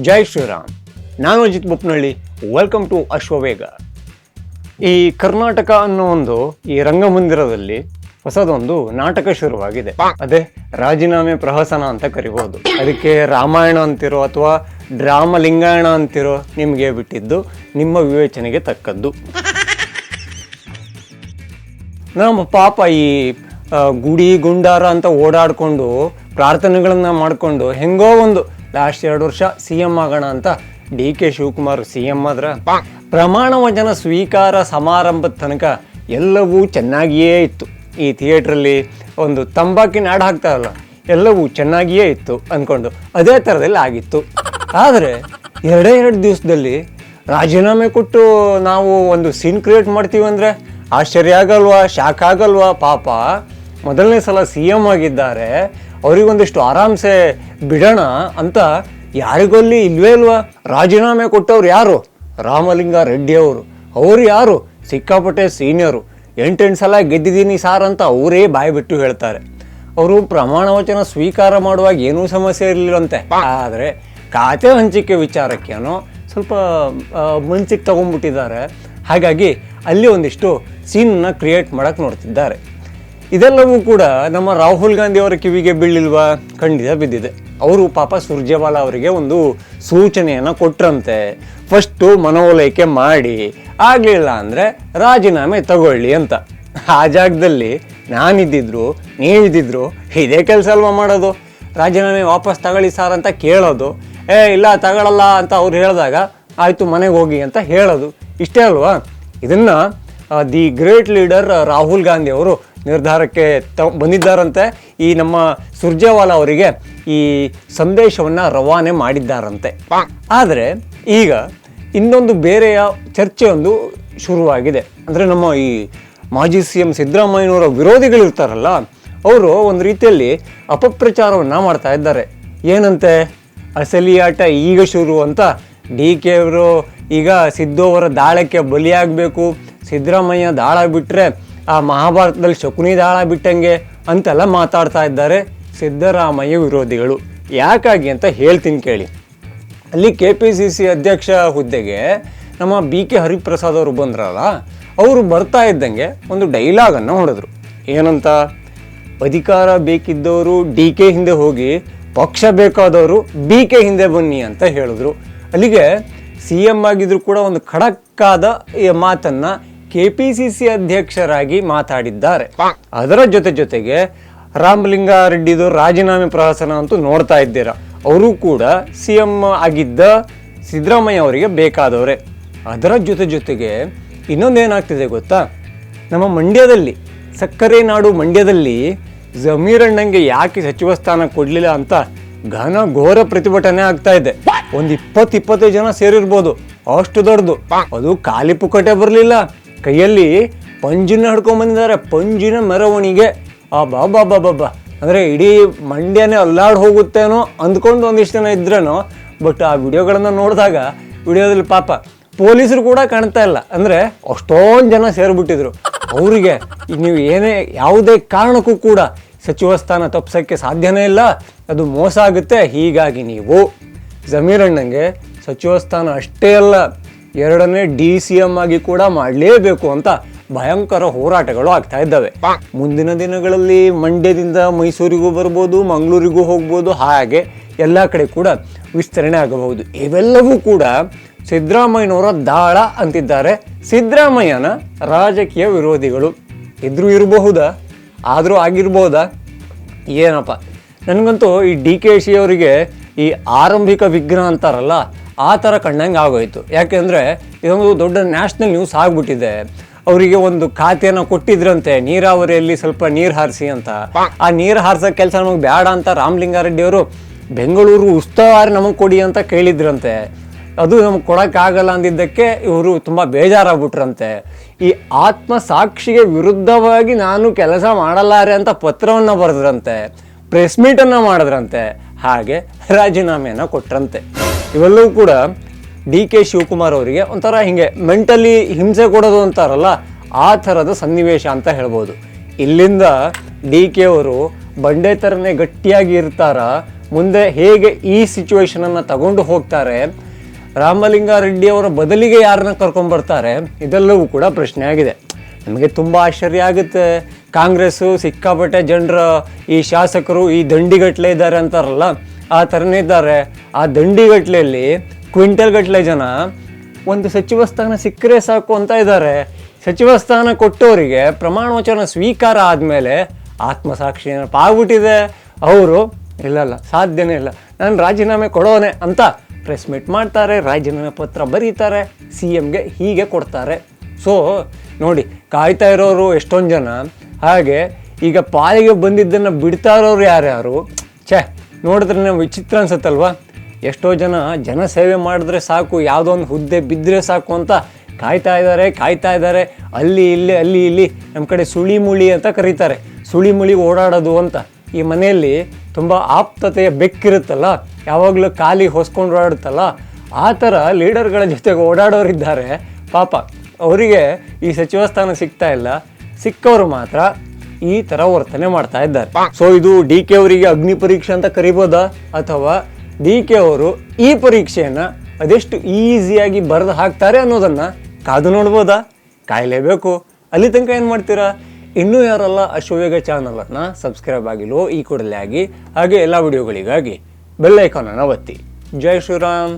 ಜೈ ಶ್ರೀರಾಮ್. ನಾನು Ajit Boppanahalli. Welcome to Ashwavega. ಈ ಕರ್ನಾಟಕ ಅನ್ನೋ ಒಂದು ಈ ರಂಗಮಂದಿರದಲ್ಲಿ ಹೊಸದೊಂದು ನಾಟಕ ಶುರುವಾಗಿದೆ. ಅದೇ ರಾಜೀನಾಮೆ ಪ್ರಹಸನ ಅಂತ ಕರಿಬಹುದು. ಅದಕ್ಕೆ ರಾಮಾಯಣ ಅಂತಿರೋ ಅಥವಾ ಡ್ರಾಮಲಿಂಗಾಯಣ ಅಂತಿರೋ ನಿಮಗೆ ಬಿಟ್ಟಿದ್ದು, ನಿಮ್ಮ ವಿವೇಚನೆಗೆ ತಕ್ಕದ್ದು. ನಮ್ಮ ಪಾಪ ಈ ಗುಡಿ ಗುಂಡಾರ ಅಂತ ಓಡಾಡಿಕೊಂಡು ಪ್ರಾರ್ಥನೆಗಳನ್ನ ಮಾಡಿಕೊಂಡು ಹೆಂಗೋ ಒಂದು ಲಾಸ್ಟ್ 2 ವರ್ಷ CM ಆಗೋಣ ಅಂತ DK ಶಿವಕುಮಾರ್ CM ಆದ್ರ ಪ್ರಮಾಣ ವಚನ ಸ್ವೀಕಾರ ಸಮಾರಂಭದ ತನಕ ಎಲ್ಲವೂ ಚೆನ್ನಾಗಿಯೇ ಇತ್ತು. ಈ ಥಿಯೇಟ್ರಲ್ಲಿ ಒಂದು ತಂಬಾಕಿನ ಹಾಡು ಹಾಕ್ತಾರಲ್ಲ, ಎಲ್ಲವೂ ಚೆನ್ನಾಗಿಯೇ ಇತ್ತು ಅಂದ್ಕೊಂಡು ಅದೇ ಥರದಲ್ಲಿ ಆಗಿತ್ತು. ಆದರೆ 2 ದಿವಸದಲ್ಲಿ ರಾಜೀನಾಮೆ ಕೊಟ್ಟು ನಾವು ಒಂದು ಸೀನ್ ಕ್ರಿಯೇಟ್ ಮಾಡ್ತೀವಿ ಅಂದರೆ ಆಶ್ಚರ್ಯ ಆಗಲ್ವಾ? ಶಾಕ್ ಆಗಲ್ವಾ? ಪಾಪ ಮೊದಲನೇ ಸಲ CM ಆಗಿದ್ದಾರೆ, ಅವರಿಗೊಂದಿಷ್ಟು ಆರಾಮ್ಸೆ ಬಿಡೋಣ ಅಂತ ಯಾರಿಗೊಲ್ಲಿ ಇಲ್ವೇ ಇಲ್ವಾ? ರಾಜೀನಾಮೆ ಕೊಟ್ಟವ್ರು ಯಾರು? ರಾಮಲಿಂಗಾರೆಡ್ಡಿ ಅವರು ಯಾರು? ಸಿಕ್ಕಾಪಟ್ಟೆ ಸೀನಿಯರು, 8 ಸಲ ಗೆದ್ದಿದ್ದೀನಿ ಸಾರ್ ಅಂತ ಅವರೇ ಬಾಯಿ ಬಿಟ್ಟು ಹೇಳ್ತಾರೆ. ಅವರು ಪ್ರಮಾಣ ವಚನ ಸ್ವೀಕಾರ ಮಾಡುವಾಗ ಏನೂ ಸಮಸ್ಯೆ ಇರಲಿಲ್ಲಂತೆ. ಆದರೆ ಖಾತೆ ಹಂಚಿಕೆ ವಿಚಾರಕ್ಕೇನೋ ಸ್ವಲ್ಪ ಮನ್ಸಿಗೆ ತಗೊಂಡ್ಬಿಟ್ಟಿದ್ದಾರೆ. ಹಾಗಾಗಿ ಅಲ್ಲಿ ಒಂದಿಷ್ಟು ಸೀನನ್ನ ಕ್ರಿಯೇಟ್ ಮಾಡೋಕ್ಕೆ ನೋಡ್ತಿದ್ದಾರೆ. ಇದೆಲ್ಲವೂ ಕೂಡ ನಮ್ಮ ರಾಹುಲ್ ಗಾಂಧಿ ಅವರ ಕಿವಿಗೆ ಬೀಳಿಲ್ವಾ? ಖಂಡಿತ ಬಿದ್ದಿದೆ. ಅವರು ಪಾಪ ಸುರ್ಜೇವಾಲಾ ಅವರಿಗೆ ಒಂದು ಸೂಚನೆಯನ್ನು ಕೊಟ್ರಂತೆ, ಫಸ್ಟು ಮನವೊಲೈಕೆ ಮಾಡಿ, ಆಗಲಿಲ್ಲ ಅಂದರೆ ರಾಜೀನಾಮೆ ತಗೊಳ್ಳಿ ಅಂತ. ಆ ಜಾಗದಲ್ಲಿ ನಾನಿದ್ದಿದ್ರು ನೀವಿದ್ದಿದ್ರು ಇದೇ ಕೆಲಸ ಅಲ್ವಾ ಮಾಡೋದು? ರಾಜೀನಾಮೆ ವಾಪಸ್ ತಗೊಳ್ಳಿ ಸಾರ್ ಅಂತ ಕೇಳೋದು, ಇಲ್ಲ ತಗೊಳ್ಳಲ್ಲ ಅಂತ ಅವ್ರು ಹೇಳಿದಾಗ ಆಯಿತು ಮನೆಗೆ ಹೋಗಿ ಅಂತ ಹೇಳೋದು, ಇಷ್ಟೇ ಅಲ್ವಾ? ಇದನ್ನು the great leader Rahul Gandhi ಅವರು ನಿರ್ಧಾರಕ್ಕೆ ಬಂದಿದ್ದಾರಂತೆ. ಈ ನಮ್ಮ ಸುರ್ಜೇವಾಲಾ ಅವರಿಗೆ ಈ ಸಂದೇಶವನ್ನು ರವಾನೆ ಮಾಡಿದ್ದಾರಂತೆ. ಆದರೆ ಈಗ ಇನ್ನೊಂದು ಬೇರೆಯ ಚರ್ಚೆಯೊಂದು ಶುರುವಾಗಿದೆ. ಅಂದರೆ ನಮ್ಮ ಈ ಮಾಜಿ CM ಸಿದ್ದರಾಮಯ್ಯನವರ ವಿರೋಧಿಗಳಿರ್ತಾರಲ್ಲ, ಅವರು ಒಂದು ರೀತಿಯಲ್ಲಿ ಅಪಪ್ರಚಾರವನ್ನು ಮಾಡ್ತಾ ಇದ್ದಾರೆ. ಏನಂತೆ? ಅಸಲಿಯಾಟ ಈಗ ಶುರು ಅಂತ. DK ಅವರು ಈಗ ಸಿದ್ದು ಅವರ ದಾಳಕ್ಕೆ ಬಲಿಯಾಗಬೇಕು, ಸಿದ್ದರಾಮಯ್ಯ ದಾಳ ಬಿಟ್ಟರೆ ಆ ಮಹಾಭಾರತದಲ್ಲಿ ಶಕುನಿ ದಾಳ ಬಿಟ್ಟಂಗೆ ಅಂತೆಲ್ಲ ಮಾತಾಡ್ತಾ ಇದ್ದಾರೆ ಸಿದ್ದರಾಮಯ್ಯ ವಿರೋಧಿಗಳು. ಯಾಕಾಗಿ ಅಂತ ಹೇಳ್ತೀನಿ ಕೇಳಿ. ಅಲ್ಲಿ KPCC ಅಧ್ಯಕ್ಷ ಹುದ್ದೆಗೆ ನಮ್ಮ BK ಹರಿಪ್ರಸಾದ್ ಅವರು ಬಂದ್ರಲ್ಲ, ಅವರು ಬರ್ತಾ ಇದ್ದಂಗೆ ಒಂದು ಡೈಲಾಗನ್ನು ಹೊಡೆದ್ರು. ಏನಂತ? ಅಧಿಕಾರ ಬೇಕಿದ್ದವರು DK ಹಿಂದೆ ಹೋಗಿ, ಪಕ್ಷ ಬೇಕಾದವರು BK ಹಿಂದೆ ಬನ್ನಿ ಅಂತ ಹೇಳಿದ್ರು. ಅಲ್ಲಿಗೆ CM ಆಗಿದ್ರು ಕೂಡ ಒಂದು ಖಡಕ್ಕಾದ ಮಾತನ್ನು KPCC ಅಧ್ಯಕ್ಷರಾಗಿ ಮಾತಾಡಿದ್ದಾರೆ. ಅದರ ಜೊತೆಗೆ ರಾಮಲಿಂಗಾರೆಡ್ಡಿದು ರಾಜೀನಾಮೆ ಪ್ರಹಸನ ಅಂತೂ ನೋಡ್ತಾ ಇದ್ದೀರಾ. ಅವರು ಕೂಡ CM ಆಗಿದ್ದ ಸಿದ್ದರಾಮಯ್ಯ ಅವರಿಗೆ ಬೇಕಾದವರೇ. ಅದರ ಜೊತೆಗೆ ಇನ್ನೊಂದೇನಾಗ್ತಿದೆ ಗೊತ್ತಾ? ನಮ್ಮ ಮಂಡ್ಯದಲ್ಲಿ, ಸಕ್ಕರೆ ನಾಡು ಮಂಡ್ಯದಲ್ಲಿ ಜಮೀರಣ್ಣಂಗೆ ಯಾಕೆ ಸಚಿವ ಸ್ಥಾನ ಕೊಡಲಿಲ್ಲ ಅಂತ ಘೋರ ಪ್ರತಿಭಟನೆ ಆಗ್ತಾ ಇದೆ. ಒಂದು 20-25 ಜನ ಸೇರಿರ್ಬೋದು, ಅಷ್ಟು ದೊಡ್ಡದು. ಅದು ಖಾಲಿ ಪುಕ್ಕಟೆ ಬರಲಿಲ್ಲ, ಕೈಯಲ್ಲಿ ಪಂಜಿನ ಹಿಡ್ಕೊಂಡ್ಬಂದಿದ್ದಾರೆ. ಪಂಜಿನ ಮೆರವಣಿಗೆ. ಬಾಬಾ ಅಂದರೆ ಇಡೀ ಮಂಡ್ಯನೇ ಅಲ್ಲಾಡ್ ಹೋಗುತ್ತೇನೋ ಅಂದ್ಕೊಂಡು ಒಂದಿಷ್ಟು ಜನ ಇದ್ರೇನೋ. ಬಟ್ ಆ ವಿಡಿಯೋಗಳನ್ನು ನೋಡಿದಾಗ ವಿಡಿಯೋದಲ್ಲಿ ಪಾಪ ಪೊಲೀಸರು ಕೂಡ ಕಾಣ್ತಾ ಇಲ್ಲ. ಅಂದರೆ ಅಷ್ಟೊಂದು ಜನ ಸೇರಿಬಿಟ್ಟಿದ್ರು. ಅವರಿಗೆ ನೀವು ಯಾವುದೇ ಕಾರಣಕ್ಕೂ ಕೂಡ ಸಚಿವ ಸ್ಥಾನ ತಪ್ಪಿಸೋಕ್ಕೆ ಸಾಧ್ಯನೇ ಇಲ್ಲ, ಅದು ಮೋಸ ಆಗುತ್ತೆ. ಹೀಗಾಗಿ ನೀವು ಜಮೀರಣ್ಣಂಗೆ ಸಚಿವ ಸ್ಥಾನ ಅಷ್ಟೇ ಅಲ್ಲ, 2ನೇ DCM ಆಗಿ ಕೂಡ ಮಾಡಲೇಬೇಕು ಅಂತ ಭಯಂಕರ ಹೋರಾಟಗಳು ಆಗ್ತಾ ಇದ್ದಾವೆ. ಮುಂದಿನ ದಿನಗಳಲ್ಲಿ ಮಂಡ್ಯದಿಂದ ಮೈಸೂರಿಗೂ ಬರ್ಬೋದು, ಮಂಗಳೂರಿಗೂ ಹೋಗ್ಬೋದು, ಹಾಗೆ ಎಲ್ಲ ಕಡೆ ಕೂಡ ವಿಸ್ತರಣೆ ಆಗಬಹುದು. ಇವೆಲ್ಲವೂ ಕೂಡ ಸಿದ್ದರಾಮಯ್ಯನವರ ದಾಳ ಅಂತಿದ್ದಾರೆ ಸಿದ್ದರಾಮಯ್ಯನ ರಾಜಕೀಯ ವಿರೋಧಿಗಳು. ಇರಬಹುದಾ? ಆದರೂ ಆಗಿರ್ಬೋದಾ? ಏನಪ್ಪ, ನನಗಂತೂ ಈ DKC ಅವರಿಗೆ ಈ ಆರಂಭಿಕ ವಿಘ್ನ ಅಂತಾರಲ್ಲ, ಆ ಥರ ಕಂಡಂಗೆ ಆಗೋಯ್ತು. ಯಾಕೆಂದರೆ ಇದೊಂದು ದೊಡ್ಡ ನ್ಯಾಷನಲ್ ನ್ಯೂಸ್ ಆಗಿಬಿಟ್ಟಿದೆ. ಅವರಿಗೆ ಒಂದು ಖಾತೆಯನ್ನು ಕೊಟ್ಟಿದ್ರಂತೆ, ನೀರಾವರಿಯಲ್ಲಿ ಸ್ವಲ್ಪ ನೀರು ಹಾರಿಸಿ ಅಂತ. ಆ ನೀರು ಹಾರಿಸೋ ಕೆಲಸ ನಮಗೆ ಬೇಡ ಅಂತ ರಾಮಲಿಂಗಾರೆಡ್ಡಿ ಅವರು ಬೆಂಗಳೂರು ಉಸ್ತುವಾರಿ ನಮಗೆ ಕೊಡಿ ಅಂತ ಕೇಳಿದ್ರಂತೆ. ಅದು ನಮ್ಗೆ ಕೊಡೋಕ್ಕಾಗಲ್ಲ ಅಂದಿದ್ದಕ್ಕೆ ಇವರು ತುಂಬ ಬೇಜಾರಾಗ್ಬಿಟ್ರಂತೆ. ಈ ಆತ್ಮಸಾಕ್ಷಿಗೆ ವಿರುದ್ಧವಾಗಿ ನಾನು ಕೆಲಸ ಮಾಡಲಾರೆ ಅಂತ ಪತ್ರವನ್ನು ಬರೆದ್ರಂತೆ, ಪ್ರೆಸ್ ಮೀಟನ್ನು ಮಾಡಿದ್ರಂತೆ, ಹಾಗೆ ರಾಜೀನಾಮೆಯನ್ನು ಕೊಟ್ರಂತೆ. ಇವೆಲ್ಲವೂ ಕೂಡ DK ಶಿವಕುಮಾರ್ ಅವರಿಗೆ ಒಂಥರ ಹಿಂಗೆ ಮೆಂಟಲಿ ಹಿಂಸೆ ಕೊಡೋದು ಅಂತಾರಲ್ಲ, ಆ ಥರದ ಸನ್ನಿವೇಶ ಅಂತ ಹೇಳ್ಬೋದು. ಇಲ್ಲಿಂದ DK ಅವರು ಬಂಡೆ ಥರನೇ ಗಟ್ಟಿಯಾಗಿ ಇರ್ತಾರ, ಮುಂದೆ ಹೇಗೆ ಈ ಸಿಚುವೇಶನನ್ನು ತಗೊಂಡು ಹೋಗ್ತಾರೆ, ರಾಮಲಿಂಗಾರೆಡ್ಡಿ ಅವರ ಬದಲಿಗೆ ಯಾರನ್ನ ಕರ್ಕೊಂಡ್ಬರ್ತಾರೆ, ಇದೆಲ್ಲವೂ ಕೂಡ ಪ್ರಶ್ನೆ ಆಗಿದೆ. ನಮಗೆ ತುಂಬ ಆಶ್ಚರ್ಯ ಆಗುತ್ತೆ. ಕಾಂಗ್ರೆಸ್ಸು ಸಿಕ್ಕಾಪಟ್ಟೆ ಜನರ ಈ ಶಾಸಕರು ಈ ದಂಡಿಗಟ್ಟಲೆ ಇದ್ದಾರೆ ಅಂತಾರಲ್ಲ, ಆ ಥರನೇ ಇದ್ದಾರೆ. ಆ ದಂಡಿಗಟ್ಟಲೆಯಲ್ಲಿ ಕ್ವಿಂಟಲ್ ಗಟ್ಟಲೆ ಜನ ಒಂದು ಸಚಿವ ಸ್ಥಾನ ಸಿಕ್ಕರೆ ಸಾಕು ಅಂತ ಇದ್ದಾರೆ. ಸಚಿವ ಸ್ಥಾನ ಕೊಟ್ಟವರಿಗೆ ಪ್ರಮಾಣ ವಚನ ಸ್ವೀಕಾರ ಆದಮೇಲೆ ಆತ್ಮಸಾಕ್ಷಿ ನೆನಪಾಗ್ಬಿಟ್ಟಿದೆ. ಅವರು ಇಲ್ಲ ಸಾಧ್ಯನೇ ಇಲ್ಲ, ನಾನು ರಾಜೀನಾಮೆ ಕೊಡೋನೆ ಅಂತ ಪ್ರೆಸ್ ಮೀಟ್ ಮಾಡ್ತಾರೆ, ರಾಜೀನಾಮೆ ಪತ್ರ ಬರೀತಾರೆ, CMಗೆ ಹೀಗೆ ಕೊಡ್ತಾರೆ. ಸೊ ನೋಡಿ, ಕಾಯ್ತಾ ಇರೋರು ಎಷ್ಟೊಂದು ಜನ. ಹಾಗೆ ಈಗ ಪಾಲಿಗೆ ಬಂದಿದ್ದನ್ನು ಬಿಡ್ತಾ ಇರೋರು ಯಾರ್ಯಾರು, ನೋಡಿದ್ರೆ ನಾವು ವಿಚಿತ್ರ ಅನ್ಸುತ್ತಲ್ವ. ಎಷ್ಟೋ ಜನ ಸೇವೆ ಮಾಡಿದ್ರೆ ಸಾಕು, ಯಾವುದೋ ಒಂದು ಹುದ್ದೆ ಬಿದ್ದರೆ ಸಾಕು ಅಂತ ಕಾಯ್ತಾ ಇದ್ದಾರೆ. ಅಲ್ಲಿ ಇಲ್ಲಿ ನಮ್ಮ ಕಡೆ ಸುಳಿ ಮುಳಿ ಅಂತ ಕರೀತಾರೆ, ಸುಳಿ ಮುಳಿ ಓಡಾಡೋದು ಅಂತ. ಈ ಮನೆಯಲ್ಲಿ ತುಂಬ ಆಪ್ತತೆಯ ಬೆಕ್ಕಿರುತ್ತಲ್ಲ, ಯಾವಾಗಲೂ ಖಾಲಿ ಹೊಸ್ಕೊಂಡು ಓಡಾಡುತ್ತಲ್ಲ, ಆ ಥರ ಲೀಡರ್ಗಳ ಜೊತೆಗೆ ಓಡಾಡೋರಿದ್ದಾರೆ. ಪಾಪ ಅವರಿಗೆ ಈ ಸಚಿವ ಸ್ಥಾನ ಸಿಗ್ತಾ ಇಲ್ಲ, ಸಿಕ್ಕವರು ಮಾತ್ರ ಈ ಥರ ವರ್ತನೆ ಮಾಡ್ತಾ ಇದ್ದಾರೆ. ಸೊ ಇದು DK ಅವರಿಗೆ ಅಗ್ನಿ ಪರೀಕ್ಷೆ ಅಂತ ಕರಿಬೋದಾ, ಅಥವಾ DK ಅವರು ಈ ಪರೀಕ್ಷೆಯನ್ನು ಅದೆಷ್ಟು ಈಸಿಯಾಗಿ ಬರೆದು ಹಾಕ್ತಾರೆ ಅನ್ನೋದನ್ನು ಕಾದು ನೋಡ್ಬೋದಾ? ಕಾಯಲೇಬೇಕು. ಅಲ್ಲಿ ತನಕ ಏನು ಮಾಡ್ತೀರಾ? ಇನ್ನೂ ಯಾರಲ್ಲ ಅಶ್ವವೇಗ ಚಾನಲನ್ನು ಸಬ್ಸ್ಕ್ರೈಬ್ ಆಗಿಲ್ವೋ ಈ ಕೂಡಲೇ ಆಗಿ, ಹಾಗೆ ಎಲ್ಲ ವಿಡಿಯೋಗಳಿಗಾಗಿ ಬೆಲ್ ಐಕಾನನ್ನು ಒತ್ತಿ. ಜೈ ಶ್ರೀರಾಮ್.